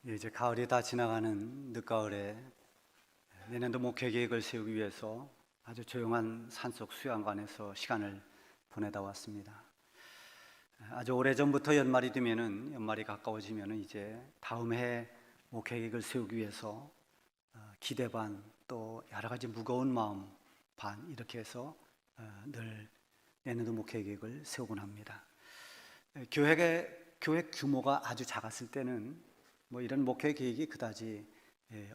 이제 가을이 다 지나가는 늦가을에 내년도 목회 계획을 세우기 위해서 아주 조용한 산속 수양관에서 시간을 보내다 왔습니다. 아주 오래전부터 연말이 가까워지면은 이제 다음 해 목회 계획을 세우기 위해서 기대 반 또 여러 가지 무거운 마음 반 이렇게 해서 늘 내년도 목회 계획을 세우곤 합니다. 교회 규모가 아주 작았을 때는 이런 목회 계획이 그다지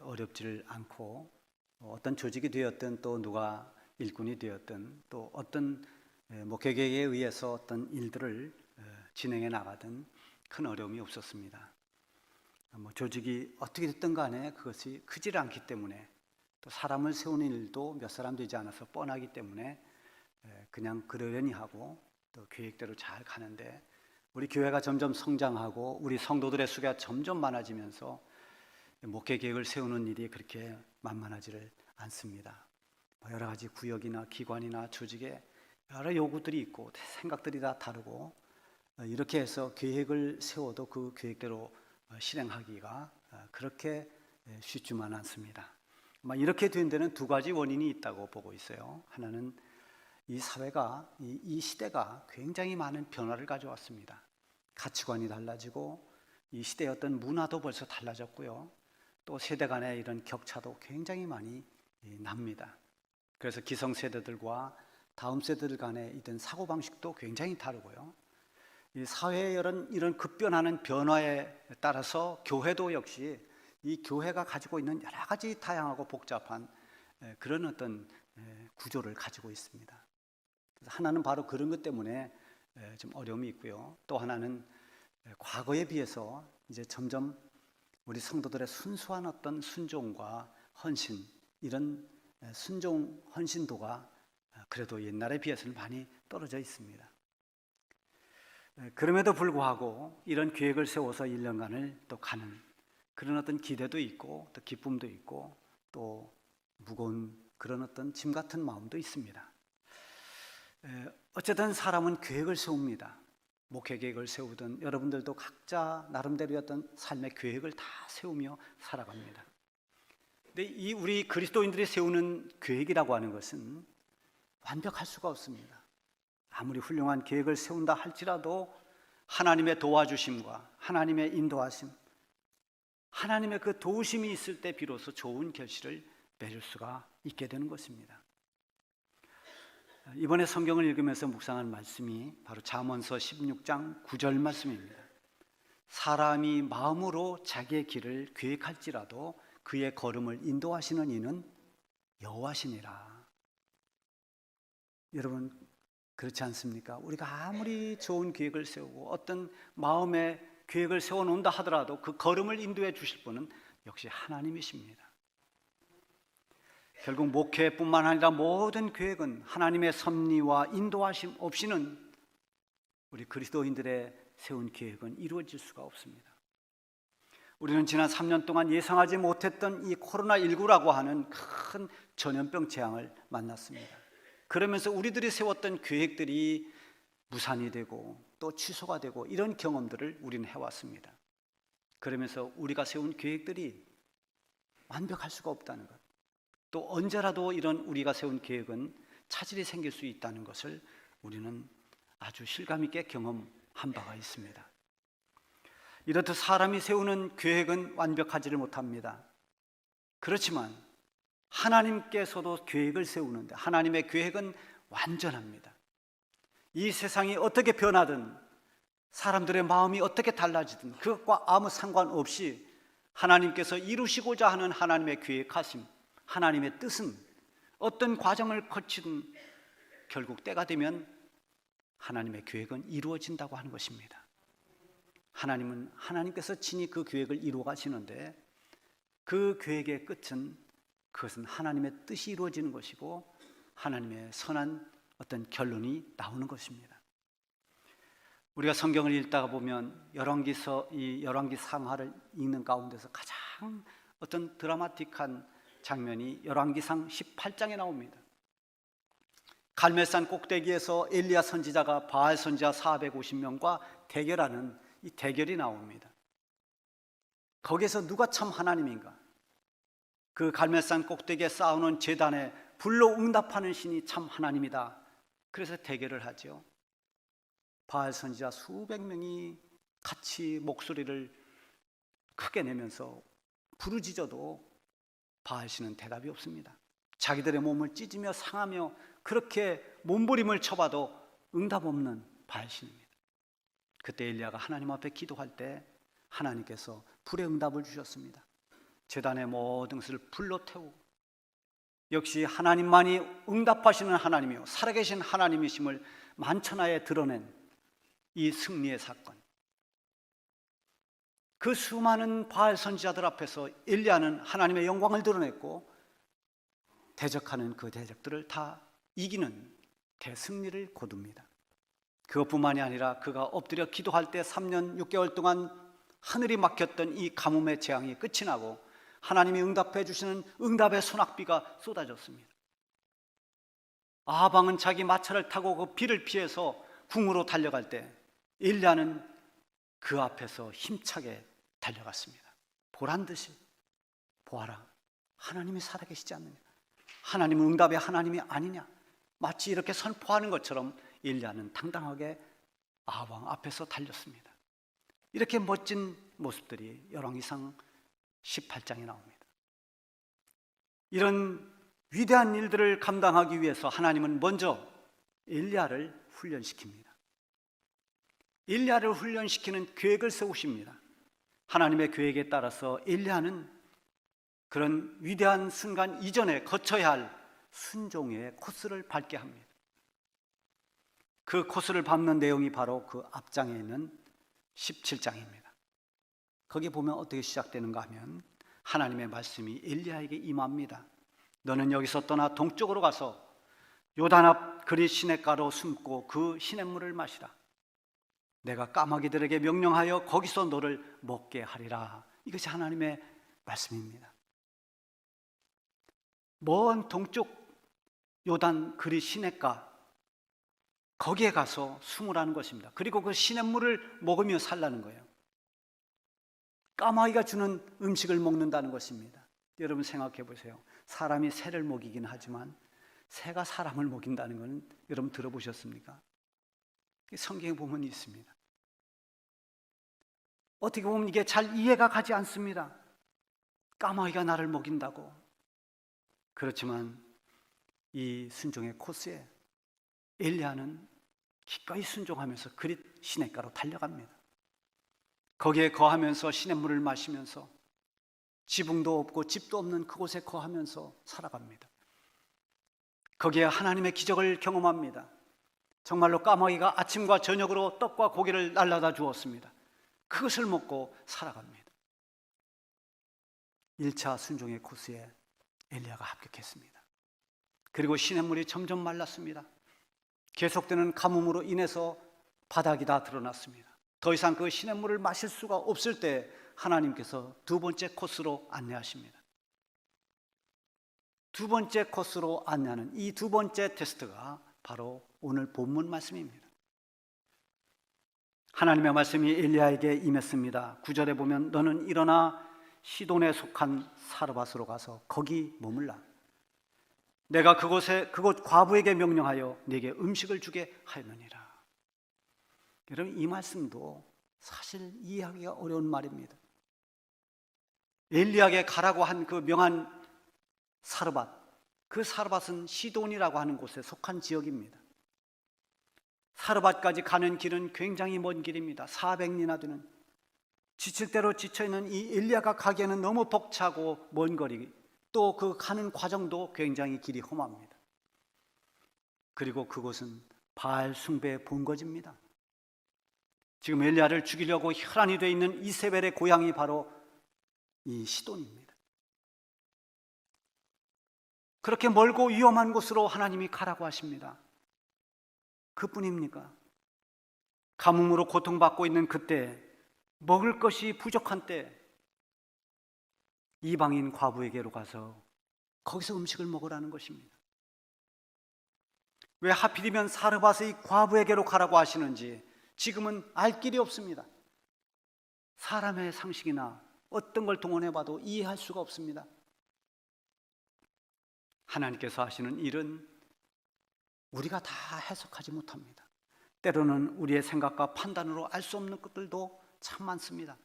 어렵지를 않고 어떤 조직이 되었든 또 누가 일꾼이 되었든 또 어떤 목회 계획에 의해서 어떤 일들을 진행해 나가든 큰 어려움이 없었습니다. 조직이 어떻게 됐든 간에 그것이 크질 않기 때문에 또 사람을 세우는 일도 몇 사람 되지 않아서 뻔하기 때문에 그냥 그러려니 하고 또 계획대로 잘 가는데, 우리 교회가 점점 성장하고 우리 성도들의 수가 점점 많아지면서 목회 계획을 세우는 일이 그렇게 만만하지를 않습니다. 여러 가지 구역이나 기관이나 조직에 여러 요구들이 있고 생각들이 다 다르고, 이렇게 해서 계획을 세워도 그 계획대로 실행하기가 그렇게 쉽지만 않습니다. 이렇게 된 데는 두 가지 원인이 있다고 보고 있어요. 하나는 이 사회가, 이 시대가 굉장히 많은 변화를 가져왔습니다. 가치관이 달라지고 이 시대의 어떤 문화도 벌써 달라졌고요. 또 세대 간의 이런 격차도 굉장히 많이 납니다. 그래서 기성세대들과 다음 세대들 간의 이런 사고방식도 굉장히 다르고요. 이 사회의 이런 급변하는 변화에 따라서 교회도 역시 이 교회가 가지고 있는 여러 가지 다양하고 복잡한 그런 어떤 구조를 가지고 있습니다. 하나는 바로 그런 것 때문에 좀 어려움이 있고요. 또 하나는 과거에 비해서 이제 점점 우리 성도들의 순수한 어떤 순종과 헌신, 이런 순종 헌신도가 그래도 옛날에 비해서는 많이 떨어져 있습니다. 그럼에도 불구하고 이런 계획을 세워서 1년간을 또 가는 그런 어떤 기대도 있고 또 기쁨도 있고 또 무거운 그런 어떤 짐 같은 마음도 있습니다. 어쨌든 사람은 계획을 세웁니다. 목회 계획을 세우든 여러분들도 각자 나름대로의 어떤 삶의 계획을 다 세우며 살아갑니다. 근데 이 우리 그리스도인들이 세우는 계획이라고 하는 것은 완벽할 수가 없습니다. 아무리 훌륭한 계획을 세운다 할지라도 하나님의 도와주심과 하나님의 인도하심, 하나님의 그 도우심이 있을 때 비로소 좋은 결실을 맺을 수가 있게 되는 것입니다. 이번에 성경을 읽으면서 묵상한 말씀이 바로 잠언서 16장 9절 말씀입니다. 사람이 마음으로 자기의 길을 계획할지라도 그의 걸음을 인도하시는 이는 여호와시니라. 여러분, 그렇지 않습니까? 우리가 아무리 좋은 계획을 세우고 어떤 마음의 계획을 세워놓는다 하더라도 그 걸음을 인도해 주실 분은 역시 하나님이십니다. 결국 목회뿐만 아니라 모든 계획은 하나님의 섭리와 인도하심 없이는 우리 그리스도인들의 세운 계획은 이루어질 수가 없습니다. 우리는 지난 3년 동안 예상하지 못했던 이 코로나19라고 하는 큰 전염병 재앙을 만났습니다. 그러면서 우리들이 세웠던 계획들이 무산이 되고 또 취소가 되고 이런 경험들을 우리는 해왔습니다. 그러면서 우리가 세운 계획들이 완벽할 수가 없다는 것, 또 언제라도 이런 우리가 세운 계획은 차질이 생길 수 있다는 것을 우리는 아주 실감 있게 경험한 바가 있습니다. 이렇듯 사람이 세우는 계획은 완벽하지를 못합니다. 그렇지만 하나님께서도 계획을 세우는데 하나님의 계획은 완전합니다. 이 세상이 어떻게 변하든 사람들의 마음이 어떻게 달라지든 그것과 아무 상관없이 하나님께서 이루시고자 하는 하나님의 계획하심, 하나님의 뜻은 어떤 과정을 거치든 결국 때가 되면 하나님의 계획은 이루어진다고 하는 것입니다. 하나님께서 친히 그 계획을 이루어 가시는데 그 계획의 끝은 그것은 하나님의 뜻이 이루어지는 것이고 하나님의 선한 어떤 결론이 나오는 것입니다. 우리가 성경을 읽다가 보면 열왕기 상하를 읽는 가운데서 가장 어떤 드라마틱한 장면이 열왕기상 18장에 나옵니다. 갈멜산 꼭대기에서 엘리야 선지자가 바알 선지자 450명과 대결하는 이 대결이 나옵니다. 거기에서 누가 참 하나님인가? 그 갈멜산 꼭대기에 쌓아놓은 제단에 불로 응답하는 신이 참 하나님이다. 그래서 대결을 하죠. 바알 선지자 수백 명이 같이 목소리를 크게 내면서 부르짖어도 바알 신은 대답이 없습니다. 자기들의 몸을 찢으며 상하며 그렇게 몸부림을 쳐봐도 응답 없는 바알 신입니다. 그때 엘리야가 하나님 앞에 기도할 때 하나님께서 불의 응답을 주셨습니다. 제단의 모든 것을 불로 태우고, 역시 하나님만이 응답하시는 하나님이요 살아계신 하나님이심을 만천하에 드러낸 이 승리의 사건. 그 수많은 바알 선지자들 앞에서 엘리야는 하나님의 영광을 드러냈고, 대적하는 그 대적들을 다 이기는 대승리를 거둡니다. 그것뿐만이 아니라 그가 엎드려 기도할 때 3년 6개월 동안 하늘이 막혔던 이 가뭄의 재앙이 끝이 나고 하나님이 응답해 주시는 응답의 소낙비가 쏟아졌습니다. 아방은 자기 마차를 타고 그 비를 피해서 궁으로 달려갈 때 엘리야는 그 앞에서 힘차게 달려갔습니다. 보란 듯이, 보아라, 하나님이 살아계시지 않느냐, 하나님은 응답의 하나님이 아니냐, 마치 이렇게 선포하는 것처럼 엘리야는 당당하게 아방 앞에서 달렸습니다. 이렇게 멋진 모습들이 열왕기상 18장에 나옵니다. 이런 위대한 일들을 감당하기 위해서 하나님은 먼저 엘리야를 훈련시킵니다. 엘리야를 훈련시키는 계획을 세우십니다. 하나님의 계획에 따라서 엘리야는 그런 위대한 순간 이전에 거쳐야 할 순종의 코스를 밟게 합니다. 그 코스를 밟는 내용이 바로 그 앞장에 있는 17장입니다. 거기 보면 어떻게 시작되는가 하면 하나님의 말씀이 엘리야에게 임합니다. 너는 여기서 떠나 동쪽으로 가서 요단 앞 그리 시냇가로 숨고 그 시냇물을 마시라. 내가 까마귀들에게 명령하여 거기서 너를 먹게 하리라. 이것이 하나님의 말씀입니다. 먼 동쪽 요단 그리 시냇가, 거기에 가서 숨으라는 것입니다. 그리고 그 시냇물을 먹으며 살라는 거예요. 까마귀가 주는 음식을 먹는다는 것입니다. 여러분 생각해 보세요. 사람이 새를 먹이긴 하지만 새가 사람을 먹인다는 건 여러분 들어보셨습니까? 성경에 보면 있습니다. 어떻게 보면 이게 잘 이해가 가지 않습니다. 까마귀가 나를 먹인다고. 그렇지만 이 순종의 코스에 엘리야는 기꺼이 순종하면서 그릿 시냇가로 달려갑니다. 거기에 거하면서 시냇물을 마시면서 지붕도 없고 집도 없는 그곳에 거하면서 살아갑니다. 거기에 하나님의 기적을 경험합니다. 정말로 까마귀가 아침과 저녁으로 떡과 고기를 날라다 주었습니다. 그것을 먹고 살아갑니다. 1차 순종의 코스에 엘리야가 합격했습니다. 그리고 시냇물이 점점 말랐습니다. 계속되는 가뭄으로 인해서 바닥이 다 드러났습니다. 더 이상 그 시냇물을 마실 수가 없을 때 하나님께서 두 번째 코스로 안내하십니다. 두 번째 코스로 안내하는 이 두 번째 테스트가 바로 오늘 본문 말씀입니다. 하나님의 말씀이 엘리야에게 임했습니다. 9절에 보면 너는 일어나 시돈에 속한 사르밧으로 가서 거기 머물라. 내가 그곳 과부에게 명령하여 네게 음식을 주게 하였느니라. 여러분, 이 말씀도 사실 이해하기가 어려운 말입니다. 엘리야에게 가라고 한 그 명한 사르밧, 그 사르밧은 시돈이라고 하는 곳에 속한 지역입니다. 사르밧까지 가는 길은 굉장히 먼 길입니다. 400리나 되는, 지칠 대로 지쳐있는 이 엘리야가 가기에는 너무 벅차고 먼 거리, 또 그 가는 과정도 굉장히 길이 험합니다. 그리고 그곳은 바알 숭배의 본거지입니다. 지금 엘리야를 죽이려고 혈안이 되어 있는 이세벨의 고향이 바로 이 시돈입니다. 그렇게 멀고 위험한 곳으로 하나님이 가라고 하십니다. 그뿐입니까? 가뭄으로 고통받고 있는 그때, 먹을 것이 부족한 때, 이방인 과부에게로 가서 거기서 음식을 먹으라는 것입니다. 왜 하필이면 사르밧의 과부에게로 가라고 하시는지 지금은 알 길이 없습니다. 사람의 상식이나 어떤 걸 동원해봐도 이해할 수가 없습니다. 하나님께서 하시는 일은 우리가 다 해석하지 못합니다. 때로는 우리의 생각과 판단으로 알 수 없는 것들도 참 많습니다.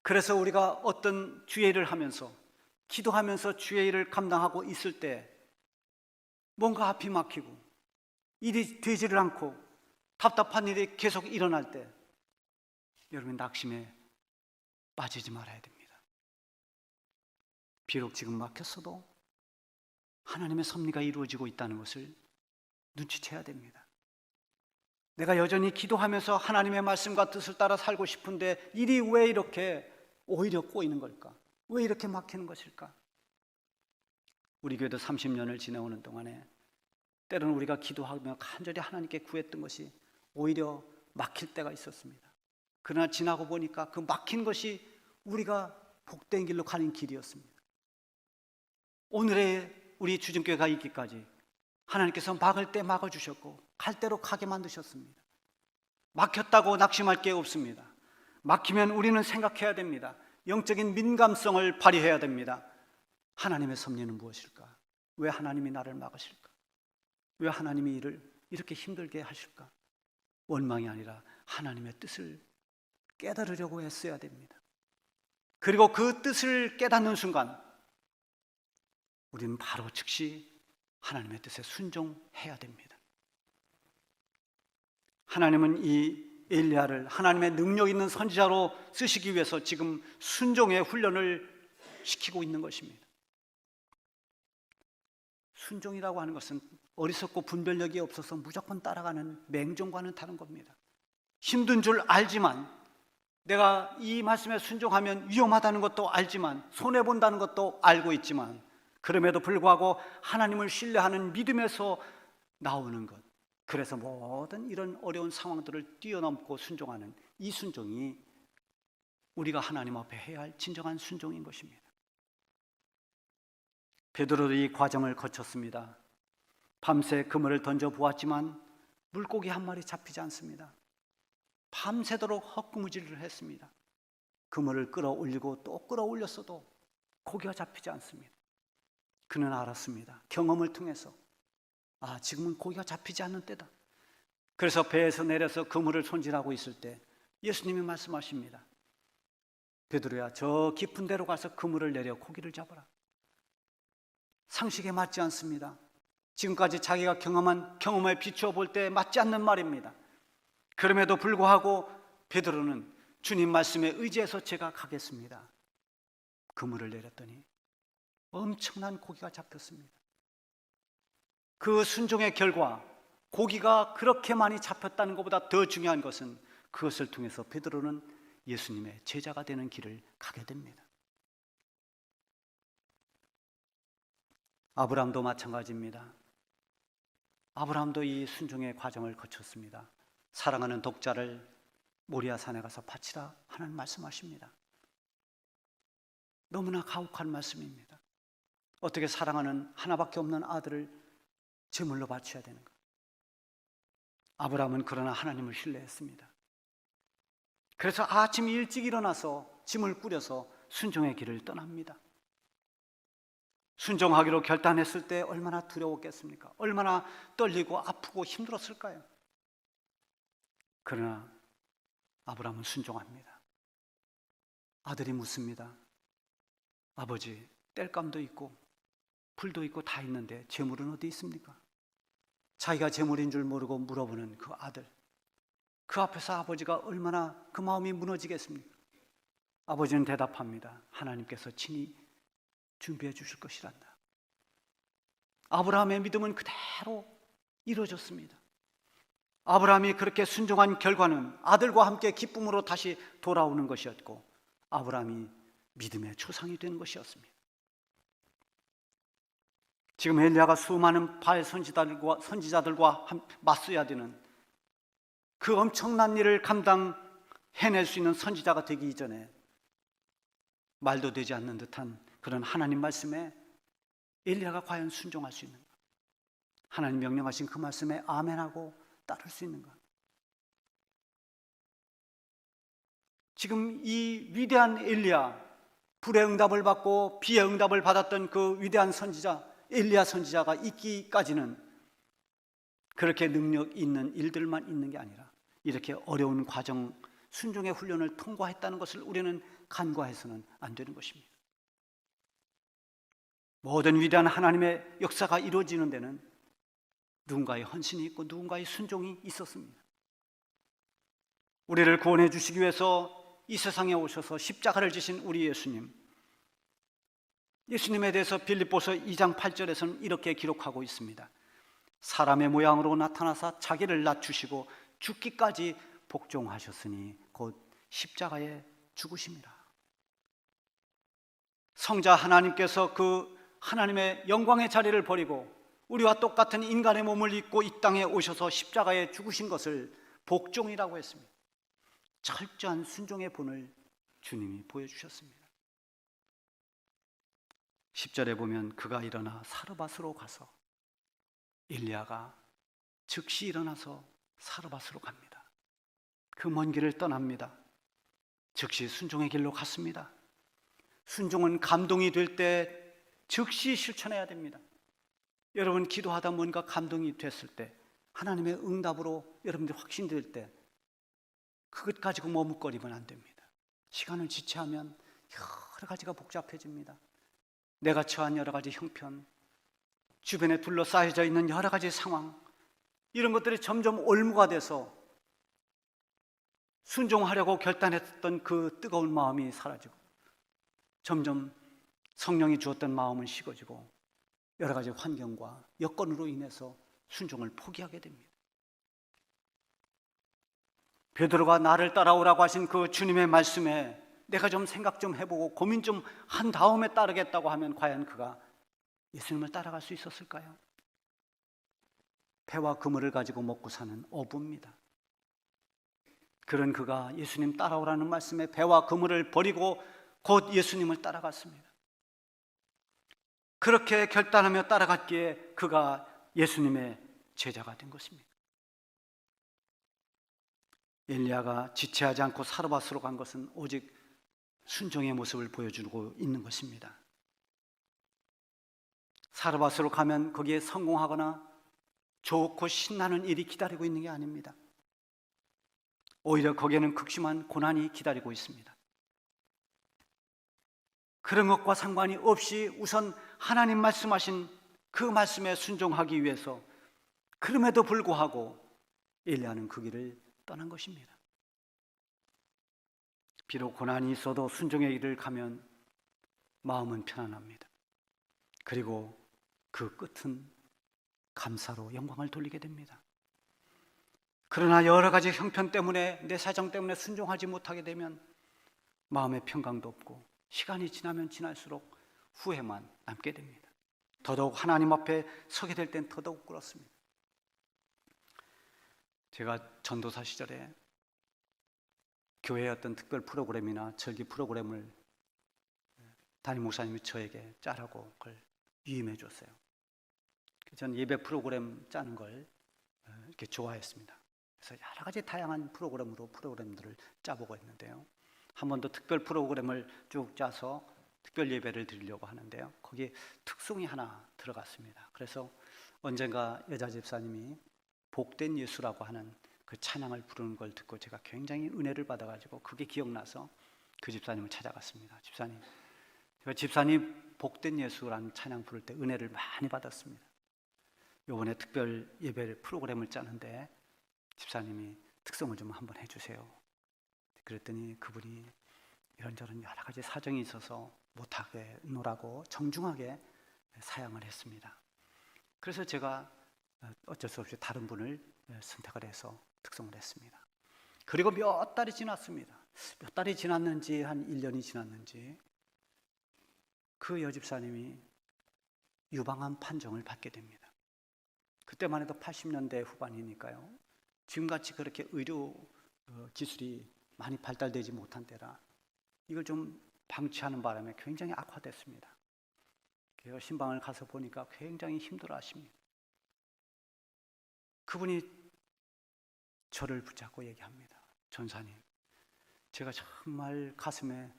그래서 우리가 어떤 주의 일을 하면서, 기도하면서 주의 일을 감당하고 있을 때 뭔가 앞이 막히고 일이 되지를 않고 답답한 일이 계속 일어날 때 여러분, 낙심에 빠지지 말아야 됩니다. 비록 지금 막혔어도 하나님의 섭리가 이루어지고 있다는 것을 눈치채야 됩니다. 내가 여전히 기도하면서 하나님의 말씀과 뜻을 따라 살고 싶은데 일이 왜 이렇게 오히려 꼬이는 걸까? 왜 이렇게 막히는 것일까? 우리 교회도 30년을 지내오는 동안에 때로는 우리가 기도하며 간절히 하나님께 구했던 것이 오히려 막힐 때가 있었습니다. 그러나 지나고 보니까 그 막힌 것이 우리가 복된 길로 가는 길이었습니다. 오늘의 우리 주정교회가 있기까지 하나님께서 막을 때 막아주셨고 갈 대로 가게 만드셨습니다. 막혔다고 낙심할 게 없습니다. 막히면 우리는 생각해야 됩니다. 영적인 민감성을 발휘해야 됩니다. 하나님의 섭리는 무엇일까? 왜 하나님이 나를 막으실까? 왜 하나님이 일을 이렇게 힘들게 하실까? 원망이 아니라 하나님의 뜻을 깨달으려고 애써야 됩니다. 그리고 그 뜻을 깨닫는 순간 우리는 바로 즉시 하나님의 뜻에 순종해야 됩니다. 하나님은 이 엘리야를 하나님의 능력 있는 선지자로 쓰시기 위해서 지금 순종의 훈련을 시키고 있는 것입니다. 순종이라고 하는 것은 어리석고 분별력이 없어서 무조건 따라가는 맹종과는 다른 겁니다. 힘든 줄 알지만, 내가 이 말씀에 순종하면 위험하다는 것도 알지만, 손해본다는 것도 알고 있지만, 그럼에도 불구하고 하나님을 신뢰하는 믿음에서 나오는 것, 그래서 모든 이런 어려운 상황들을 뛰어넘고 순종하는 이 순종이 우리가 하나님 앞에 해야 할 진정한 순종인 것입니다. 베드로도 이 과정을 거쳤습니다. 밤새 그물을 던져 보았지만 물고기 한 마리 잡히지 않습니다. 밤새도록 헛구무질을 했습니다. 그물을 끌어올리고 또 끌어올렸어도 고기가 잡히지 않습니다. 그는 알았습니다. 경험을 통해서 지금은 고기가 잡히지 않는 때다. 그래서 배에서 내려서 그물을 손질하고 있을 때 예수님이 말씀하십니다. 베드로야, 저 깊은 데로 가서 그물을 내려 고기를 잡아라. 상식에 맞지 않습니다. 지금까지 자기가 경험한 경험에 비추어 볼 때 맞지 않는 말입니다. 그럼에도 불구하고 베드로는 주님 말씀에 의지해서 제가 가겠습니다. 그물을 내렸더니 엄청난 고기가 잡혔습니다. 그 순종의 결과 고기가 그렇게 많이 잡혔다는 것보다 더 중요한 것은 그것을 통해서 베드로는 예수님의 제자가 되는 길을 가게 됩니다. 아브라함도 마찬가지입니다. 아브라함도 이 순종의 과정을 거쳤습니다. 사랑하는 독자를 모리아산에 가서 바치라 하나님 말씀하십니다. 너무나 가혹한 말씀입니다. 어떻게 사랑하는 하나밖에 없는 아들을 제물로 바쳐야 되는가? 아브라함은 그러나 하나님을 신뢰했습니다. 그래서 아침 일찍 일어나서 짐을 꾸려서 순종의 길을 떠납니다. 순종하기로 결단했을 때 얼마나 두려웠겠습니까? 얼마나 떨리고 아프고 힘들었을까요? 그러나 아브라함은 순종합니다. 아들이 묻습니다. 아버지, 땔감도 있고 불도 있고 다 있는데 재물은 어디 있습니까? 자기가 재물인 줄 모르고 물어보는 그 아들, 그 앞에서 아버지가 얼마나 그 마음이 무너지겠습니까? 아버지는 대답합니다. 하나님께서 친히 준비해 주실 것이란다. 아브라함의 믿음은 그대로 이루어졌습니다. 아브라함이 그렇게 순종한 결과는 아들과 함께 기쁨으로 다시 돌아오는 것이었고, 아브라함이 믿음의 조상이 되는 것이었습니다. 지금 엘리야가 수많은 바알 선지자들과 맞서야 되는 그 엄청난 일을 감당해낼 수 있는 선지자가 되기 이전에 말도 되지 않는 듯한 그런 하나님 말씀에 엘리야가 과연 순종할 수 있는가? 하나님 명령하신 그 말씀에 아멘하고 따를 수 있는가? 지금 이 위대한 엘리야, 불의 응답을 받고 비의 응답을 받았던 그 위대한 선지자 엘리야 선지자가 있기까지는 그렇게 능력 있는 일들만 있는 게 아니라 이렇게 어려운 과정, 순종의 훈련을 통과했다는 것을 우리는 간과해서는 안 되는 것입니다. 모든 위대한 하나님의 역사가 이루어지는 데는 누군가의 헌신이 있고 누군가의 순종이 있었습니다. 우리를 구원해 주시기 위해서 이 세상에 오셔서 십자가를 지신 우리 예수님에 대해서 빌립보서 2장 8절에서는 이렇게 기록하고 있습니다. 사람의 모양으로 나타나사 자기를 낮추시고 죽기까지 복종하셨으니 곧 십자가에 죽으심이라. 성자 하나님께서 그 하나님의 영광의 자리를 버리고 우리와 똑같은 인간의 몸을 입고 이 땅에 오셔서 십자가에 죽으신 것을 복종이라고 했습니다. 철저한 순종의 본을 주님이 보여주셨습니다. 10절에 보면 그가 일어나 사르밧으로 가서 엘리야가 즉시 일어나서 사르밧으로 갑니다. 그 먼 길을 떠납니다. 즉시 순종의 길로 갔습니다. 순종은 감동이 될 때 즉시 실천해야 됩니다. 여러분 기도하다 뭔가 감동이 됐을 때 하나님의 응답으로 여러분들 확신될 때 그것 가지고 머뭇거리면 안 됩니다. 시간을 지체하면 여러 가지가 복잡해집니다. 내가 처한 여러 가지 형편, 주변에 둘러싸여져 있는 여러 가지 상황, 이런 것들이 점점 올무가 돼서 순종하려고 결단했던 그 뜨거운 마음이 사라지고 점점 성령이 주었던 마음은 식어지고 여러 가지 환경과 여건으로 인해서 순종을 포기하게 됩니다. 베드로가 나를 따라오라고 하신 그 주님의 말씀에 내가 좀 생각 좀 해보고 고민 좀 한 다음에 따르겠다고 하면 과연 그가 예수님을 따라갈 수 있었을까요? 배와 그물을 가지고 먹고 사는 어부입니다. 그런 그가 예수님 따라오라는 말씀에 배와 그물을 버리고 곧 예수님을 따라갔습니다. 그렇게 결단하며 따라갔기에 그가 예수님의 제자가 된 것입니다. 엘리야가 지체하지 않고 사르밧으로 간 것은 오직 순종의 모습을 보여주고 있는 것입니다. 사르밧으로 가면 거기에 성공하거나 좋고 신나는 일이 기다리고 있는 게 아닙니다. 오히려 거기에는 극심한 고난이 기다리고 있습니다. 그런 것과 상관이 없이 우선 하나님 말씀하신 그 말씀에 순종하기 위해서 그럼에도 불구하고 엘리야는 그 길을 떠난 것입니다. 비록 고난이 있어도 순종의 길을 가면 마음은 편안합니다. 그리고 그 끝은 감사로 영광을 돌리게 됩니다. 그러나 여러 가지 형편 때문에 내 사정 때문에 순종하지 못하게 되면 마음의 평강도 없고 시간이 지나면 지날수록 후회만 남게 됩니다. 더더욱 하나님 앞에 서게 될 땐 더더욱 그렇습니다. 제가 전도사 시절에 교회의 어떤 특별 프로그램이나 절기 프로그램을 담임 목사님이 저에게 짜라고 그걸 위임해 줬어요. 저는 예배 프로그램 짜는 걸 이렇게 좋아했습니다. 그래서 여러 가지 다양한 프로그램들을 짜보고 있는데요. 한 번도 특별 프로그램을 쭉 짜서 특별 예배를 드리려고 하는데요. 거기에 특송이 하나 들어갔습니다. 그래서 언젠가 여자 집사님이 복된 예수라고 하는 그 찬양을 부르는 걸 듣고 제가 굉장히 은혜를 받아가지고 그게 기억나서 그 집사님을 찾아갔습니다. 집사님, 제가 집사님 복된 예수라는 찬양 부를 때 은혜를 많이 받았습니다. 이번에 특별 예배 프로그램을 짜는데 집사님이 특송을 좀 한번 해주세요. 그랬더니 그분이 이런저런 여러 가지 사정이 있어서 못하겠노라고 정중하게 사양을 했습니다. 그래서 제가 어쩔 수 없이 다른 분을 선택을 해서 특송을 했습니다. 그리고 몇 달이 지났습니다. 몇 달이 지났는지 한 1년이 지났는지 그 여집사님이 유방암 판정을 받게 됩니다. 그때만 해도 80년대 후반이니까요. 지금같이 그렇게 의료 기술이 많이 발달되지 못한 때라 이걸 좀 방치하는 바람에 굉장히 악화됐습니다. 그래서 신방을 가서 보니까 굉장히 힘들어 하십니다. 그분이 저를 붙잡고 얘기합니다. 전사님, 제가 정말 가슴에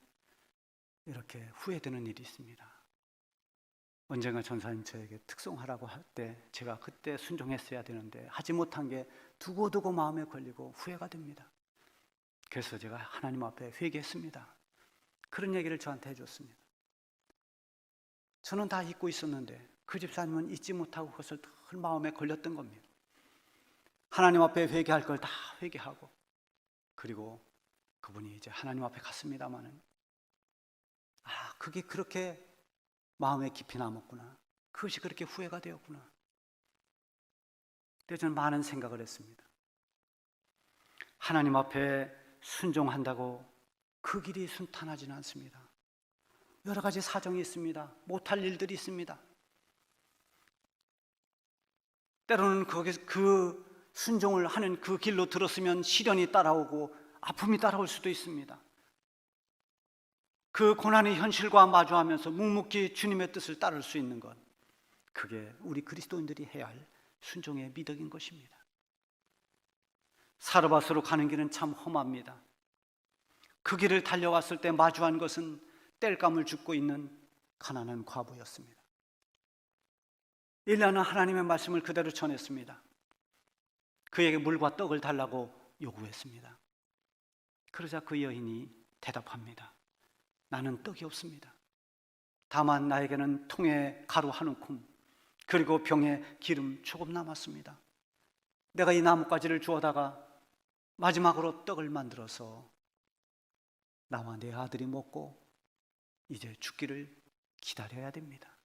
이렇게 후회되는 일이 있습니다. 언젠가 전사님 저에게 특송하라고 할 때 제가 그때 순종했어야 되는데 하지 못한 게 두고두고 마음에 걸리고 후회가 됩니다. 그래서 제가 하나님 앞에 회개했습니다. 그런 얘기를 저한테 해줬습니다. 저는 다 잊고 있었는데 그 집사님은 잊지 못하고 그것을 늘 마음에 걸렸던 겁니다. 하나님 앞에 회개할 걸 다 회개하고, 그리고 그분이 이제 하나님 앞에 갔습니다마는 그게 그렇게 마음에 깊이 남았구나, 그것이 그렇게 후회가 되었구나. 그때 저는 많은 생각을 했습니다. 하나님 앞에 순종한다고 그 길이 순탄하지는 않습니다. 여러 가지 사정이 있습니다. 못할 일들이 있습니다. 때로는 그 순종을 하는 그 길로 들었으면 시련이 따라오고 아픔이 따라올 수도 있습니다. 그 고난의 현실과 마주하면서 묵묵히 주님의 뜻을 따를 수 있는 것, 그게 우리 그리스도인들이 해야 할 순종의 미덕인 것입니다. 사르밧으로 가는 길은 참 험합니다. 그 길을 달려왔을 때 마주한 것은 땔감을 줍고 있는 가난한 과부였습니다. 엘리야는 하나님의 말씀을 그대로 전했습니다. 그에게 물과 떡을 달라고 요구했습니다. 그러자 그 여인이 대답합니다. 나는 떡이 없습니다. 다만 나에게는 통에 가루 한 움큼, 그리고 병에 기름 조금 남았습니다. 내가 이 나뭇가지를 주워다가 마지막으로 떡을 만들어서 나와 내 아들이 먹고 이제 죽기를 기다려야 됩니다.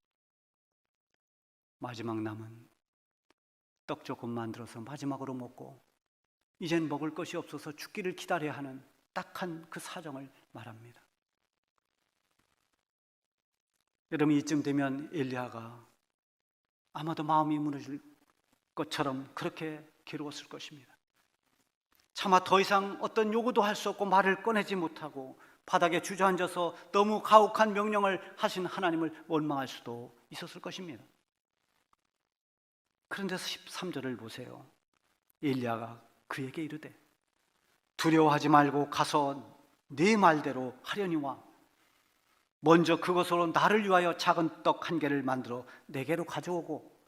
마지막 남은 떡 조금 만들어서 마지막으로 먹고 이젠 먹을 것이 없어서 죽기를 기다려야 하는 딱한 그 사정을 말합니다. 여러분, 이쯤 되면 엘리야가 아마도 마음이 무너질 것처럼 그렇게 괴로웠을 것입니다. 차마 더 이상 어떤 요구도 할 수 없고 말을 꺼내지 못하고 바닥에 주저앉아서 너무 가혹한 명령을 하신 하나님을 원망할 수도 있었을 것입니다. 그런데 13절을 보세요. 엘리야가 그에게 이르되 두려워하지 말고 가서 네 말대로 하려니와 먼저 그것으로 나를 위하여 작은 떡 한 개를 만들어 내게로 가져오고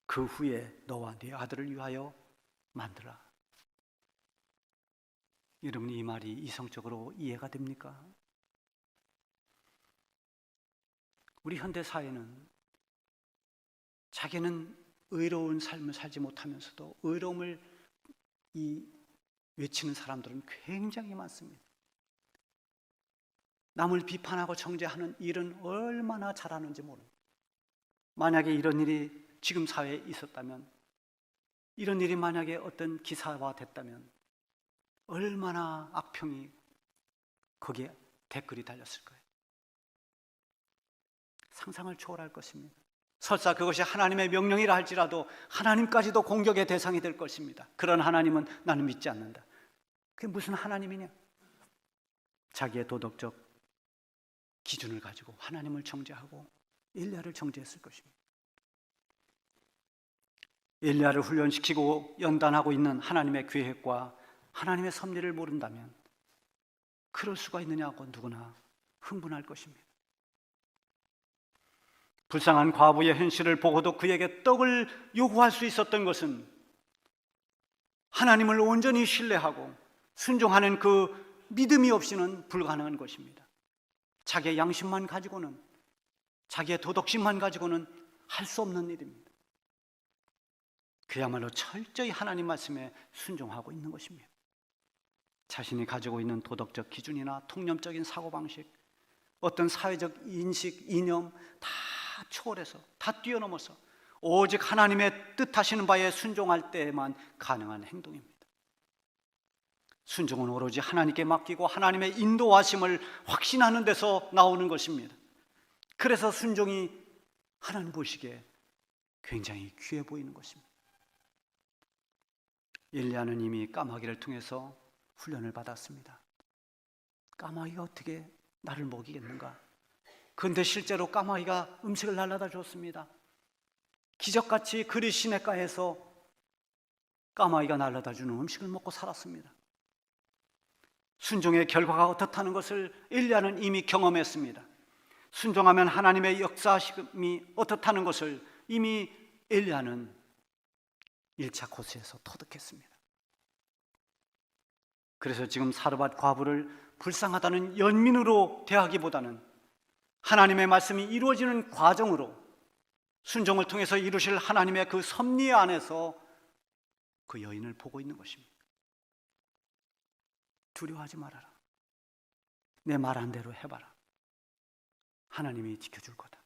그 후에 너와 네 아들을 위하여 만들라. 여러분, 이 말이 이성적으로 이해가 됩니까? 우리 현대 사회는 자기는 의로운 삶을 살지 못하면서도 의로움을 외치는 사람들은 굉장히 많습니다. 남을 비판하고 정죄하는 일은 얼마나 잘하는지 모릅니다. 만약에 이런 일이 지금 사회에 있었다면, 이런 일이 만약에 어떤 기사화 됐다면 얼마나 악평이 거기에 댓글이 달렸을 거예요. 상상을 초월할 것입니다. 설사 그것이 하나님의 명령이라 할지라도 하나님까지도 공격의 대상이 될 것입니다. 그런 하나님은 나는 믿지 않는다. 그게 무슨 하나님이냐? 자기의 도덕적 기준을 가지고 하나님을 정죄하고 엘리야를 정죄했을 것입니다. 엘리야를 훈련시키고 연단하고 있는 하나님의 계획과 하나님의 섭리를 모른다면 그럴 수가 있느냐고 누구나 흥분할 것입니다. 불쌍한 과부의 현실을 보고도 그에게 떡을 요구할 수 있었던 것은 하나님을 온전히 신뢰하고 순종하는 그 믿음이 없이는 불가능한 것입니다. 자기의 양심만 가지고는, 자기의 도덕심만 가지고는 할 수 없는 일입니다. 그야말로 철저히 하나님 말씀에 순종하고 있는 것입니다. 자신이 가지고 있는 도덕적 기준이나 통념적인 사고방식, 어떤 사회적 인식, 이념 다 초월해서, 다 뛰어넘어서 오직 하나님의 뜻하시는 바에 순종할 때에만 가능한 행동입니다. 순종은 오로지 하나님께 맡기고 하나님의 인도하심을 확신하는 데서 나오는 것입니다. 그래서 순종이 하나님 보시기에 굉장히 귀해 보이는 것입니다. 엘리야는 이미 까마귀를 통해서 훈련을 받았습니다. 까마귀가 어떻게 나를 먹이겠는가? 그런데 실제로 까마귀가 음식을 날라다 줬습니다. 기적같이 그리 시냇가에서 까마귀가 날라다 주는 음식을 먹고 살았습니다. 순종의 결과가 어떻다는 것을 엘리야는 이미 경험했습니다. 순종하면 하나님의 역사하심이 어떻다는 것을 이미 엘리야는 1차 코스에서 터득했습니다. 그래서 지금 사르밧 과부를 불쌍하다는 연민으로 대하기보다는 하나님의 말씀이 이루어지는 과정으로 순종을 통해서 이루실 하나님의 그 섭리 안에서 그 여인을 보고 있는 것입니다. 두려워하지 말아라. 내 말한 대로 해봐라. 하나님이 지켜줄 거다.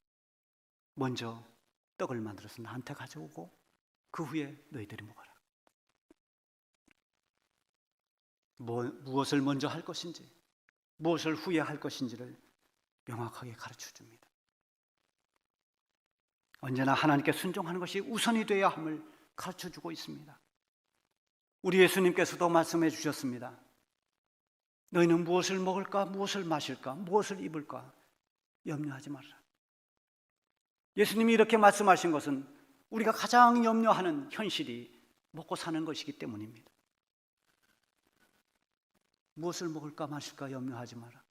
먼저 떡을 만들어서 나한테 가져오고 그 후에 너희들이 먹어라. 무엇을 먼저 할 것인지, 무엇을 후에 할 것인지를 명확하게 가르쳐 줍니다. 언제나 하나님께 순종하는 것이 우선이 되어야 함을 가르쳐 주고 있습니다. 우리 예수님께서도 말씀해 주셨습니다. 너희는 무엇을 먹을까, 무엇을 마실까, 무엇을 입을까 염려하지 말아라. 예수님이 이렇게 말씀하신 것은 우리가 가장 염려하는 현실이 먹고 사는 것이기 때문입니다. 무엇을 먹을까 마실까 염려하지 마라.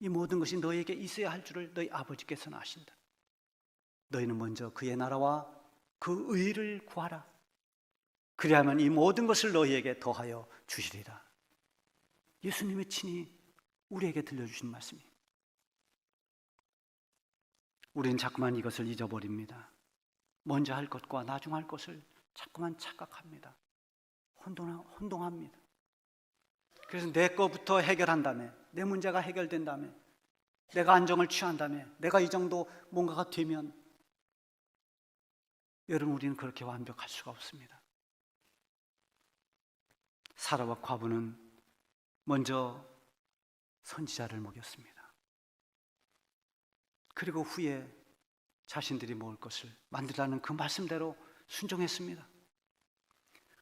이 모든 것이 너희에게 있어야 할 줄을 너희 아버지께서는 아신다. 너희는 먼저 그의 나라와 그 의를 구하라. 그리하면 이 모든 것을 너희에게 더하여 주시리라. 예수님이 친히 우리에게 들려주신 말씀입니다. 우리는 자꾸만 이것을 잊어버립니다. 먼저 할 것과 나중 할 것을 자꾸만 착각합니다. 혼동합니다. 그래서 내 거부터 해결한 다음에, 내 문제가 해결된 다음에, 내가 안정을 취한 다음에, 내가 이 정도 뭔가가 되면, 여러분, 우리는 그렇게 완벽할 수가 없습니다. 사라와 과부는 먼저 선지자를 먹였습니다. 그리고 후에 자신들이 먹을 것을 만들라는 그 말씀대로 순종했습니다.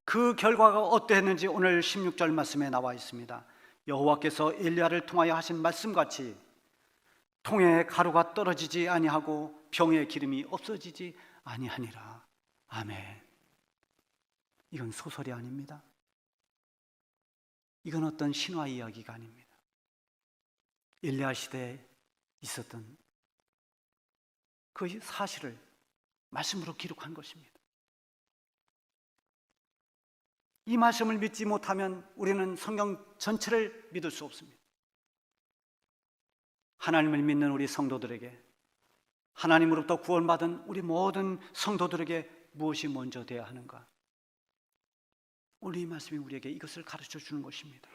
그 결과가 어떠했는지 오늘 16절 말씀에 나와 있습니다. 여호와께서 엘리야를 통하여 하신 말씀같이 통에 가루가 떨어지지 아니하고 병에 기름이 없어지지 아니하니라. 아멘. 이건 소설이 아닙니다. 이건 어떤 신화 이야기가 아닙니다. 엘리야 시대에 있었던 그 사실을 말씀으로 기록한 것입니다. 이 말씀을 믿지 못하면 우리는 성경 전체를 믿을 수 없습니다. 하나님을 믿는 우리 성도들에게, 하나님으로부터 구원받은 우리 모든 성도들에게 무엇이 먼저 되어야 하는가? 오늘 이 말씀이 우리에게 이것을 가르쳐 주는 것입니다.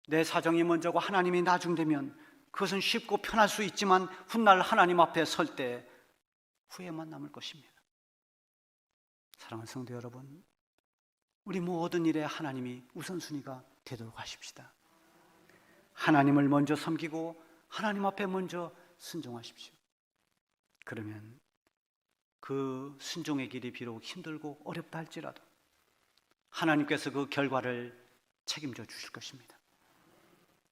내 사정이 먼저고 하나님이 나중되면 그것은 쉽고 편할 수 있지만 훗날 하나님 앞에 설 때 후회만 남을 것입니다. 사랑하는 성도 여러분, 우리 모든 일에 하나님이 우선순위가 되도록 하십시다. 하나님을 먼저 섬기고 하나님 앞에 먼저 순종하십시오. 그러면 그 순종의 길이 비록 힘들고 어렵다 할지라도 하나님께서 그 결과를 책임져 주실 것입니다.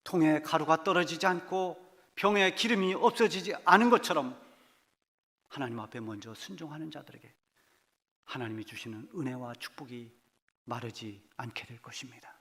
통에 가루가 떨어지지 않고 병에 기름이 없어지지 않은 것처럼 하나님 앞에 먼저 순종하는 자들에게 하나님이 주시는 은혜와 축복이 마르지 않게 될 것입니다.